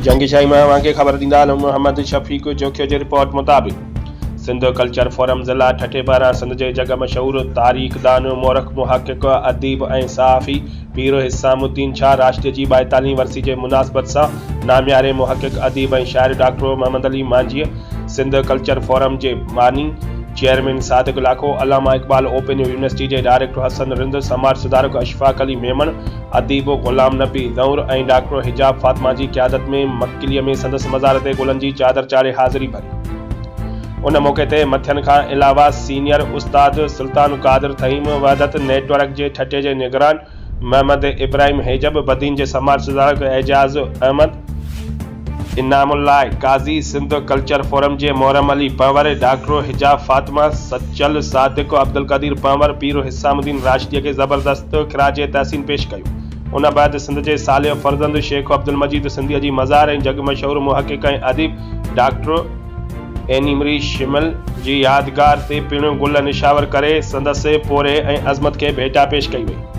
जंगी शाही महमा खे ख़बर ॾींदा मोहम्मद शफ़ीक़ जोखियो जी रिपोर्ट मुताबिक़ सिंध कल्चर फोरम ज़िला ठठेपारा सिंध जे जग मशहूर तारीख़दान मोरख मुहक़िक़ अदीब ऐं सहाफ़ी पीर हिसामुद्दीन शाह राष्ट्र जी 42वीं वरसी जे मुनासिबत सां नामियारे मुहक़िक़ अदीब ऐं शाइर डॉक्टर मोहम्मद अली मांझीअ सिंध कल्चर फोरम जे बानी chairman Sadiq Lakho, Allama Iqbal open university जे डायरेक्टर हसन रिंद, समाज सुधारक अशफाक अली मेमन, अदीब गुलाम नबी ज़ऊर ऐं डॉक्टर हिजाब फातिमा जी क़यादत में मक्किलीअ में संदसि मज़ार ते गुलनि जी चादर चाढ़े हाज़िरी भरी। उन मौक़े ते मथियनि खां अलावा सीनियर उस्ताद सुल्तान क़ादिर तहीम, वहदत नेटवर्क जे ठठे जे निगरान मोहम्मद इब्राहिम हेजब, बदीन जे समाज सुधारक एजाज़ अहमद, इनामुल्लाह काज़ी, सिंध कल्चर फोरम जे मोहरम अली पंवर, डॉक्टर हिजाब फातिमा, सचल सादिक, अब्दुल कदीर पंवर, पीर हिसामुद्दीन राशिदीअ खे ज़बरदस्त ख़िराज तहसीन पेश कयो। उन बैदि सिंध जे सालिह फर्ज़ंद शेख अब्दुल मजीद सिंधीअ जी मज़ार ऐं जग मशहूर मुहक़िक़ ऐं अदीब डॉक्टर एनीमरी शिमल जी यादगार ते पिणु गुल निशावर करे संदसि पोरे ऐं अज़मत खे भेटा पेश कई वई।